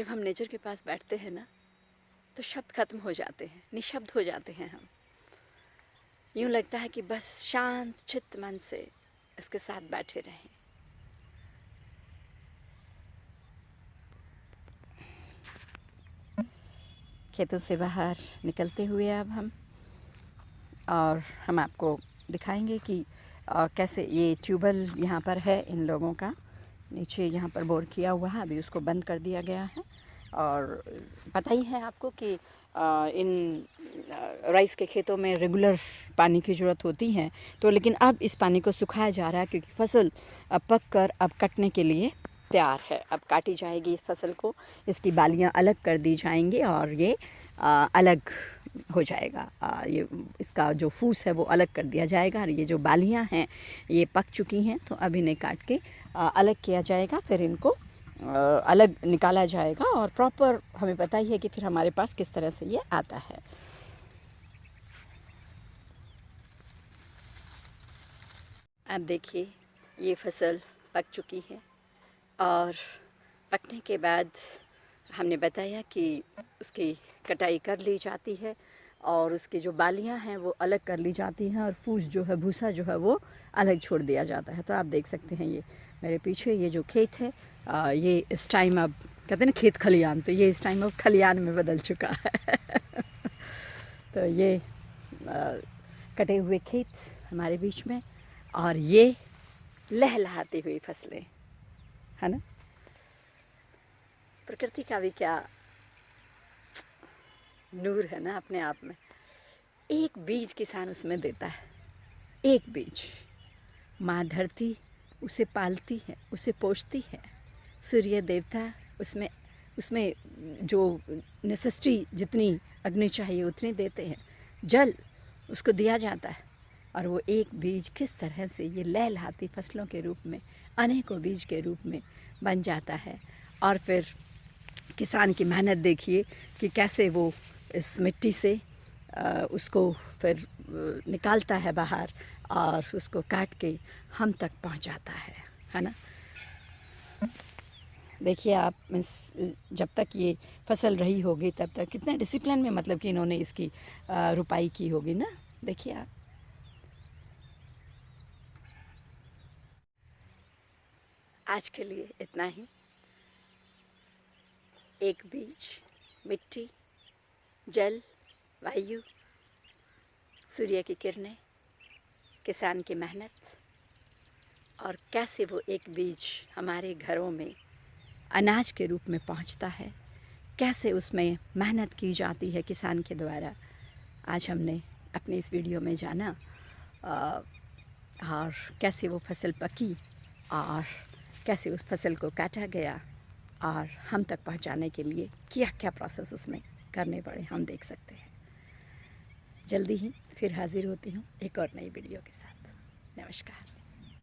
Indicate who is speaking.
Speaker 1: जब हम नेचर के पास बैठते हैं ना तो शब्द खत्म हो जाते हैं, निशब्द हो जाते हैं हम। यूँ लगता है कि बस शांत चित्त मन से इसके साथ बैठे रहें। खेतों से बाहर निकलते हुए अब हम आपको दिखाएंगे कि कैसे ये ट्यूबवेल यहाँ पर है इन लोगों का। नीचे यहाँ पर बोर किया हुआ है, अभी उसको बंद कर दिया गया है। और पता ही है आपको कि इन राइस के खेतों में रेगुलर पानी की ज़रूरत होती है। तो लेकिन अब इस पानी को सुखाया जा रहा है क्योंकि फसल अब पक कर अब कटने के लिए तैयार है। अब काटी जाएगी इस फसल को, इसकी बालियाँ अलग कर दी जाएंगी और ये अलग हो जाएगा। ये इसका जो फूस है वो अलग कर दिया जाएगा और ये जो बालियाँ हैं ये पक चुकी हैं, तो अब इन्हें काट के अलग किया जाएगा। फिर इनको अलग निकाला जाएगा और प्रॉपर हमें पता ही है कि फिर हमारे पास किस तरह से ये आता है। अब देखिए ये फसल पक चुकी है और पकने के बाद हमने बताया कि उसकी कटाई कर ली जाती है और उसकी जो बालियां हैं वो अलग कर ली जाती हैं और फूस जो है, भूसा जो है वो अलग छोड़ दिया जाता है। तो आप देख सकते हैं ये मेरे पीछे ये जो खेत है ये इस टाइम अब कहते हैं ना खेत खलियान, तो ये इस टाइम अब खलियान में बदल चुका है। तो ये कटे हुए खेत हमारे बीच में और ये लहलहाती हुई फसलें, है ना। प्रकृति का भी क्या नूर है ना अपने आप में। एक बीज किसान उसमें देता है, एक बीज। माँ धरती उसे पालती है, उसे पोषती है। सूर्य देवता उसमें जो नेसेसिटी जितनी अग्नि चाहिए उतनी देते हैं। जल उसको दिया जाता है और वो एक बीज किस तरह से ये लहलहाती फसलों के रूप में, अनेकों बीज के रूप में बन जाता है। और फिर किसान की मेहनत देखिए कि कैसे वो इस मिट्टी से उसको फिर निकालता है बाहर और उसको काट के हम तक पहुंचाता है ना। देखिए आप जब तक ये फसल रही होगी तब तक कितने डिसिप्लिन में मतलब कि इन्होंने इसकी रुपाई की होगी ना। देखिए आप। आज के लिए इतना ही। एक बीज, मिट्टी, जल, वायु, सूर्य की किरणें, किसान की मेहनत और कैसे वो एक बीज हमारे घरों में अनाज के रूप में पहुंचता है, कैसे उसमें मेहनत की जाती है किसान के द्वारा, आज हमने अपने इस वीडियो में जाना। और कैसे वो फसल पकी और कैसे उस फसल को काटा गया और हम तक पहुंचाने के लिए क्या क्या प्रोसेस उसमें करने पड़े, हम देख सकते हैं। जल्दी ही फिर हाजिर होती हूँ एक और नई वीडियो के साथ। नमस्कार।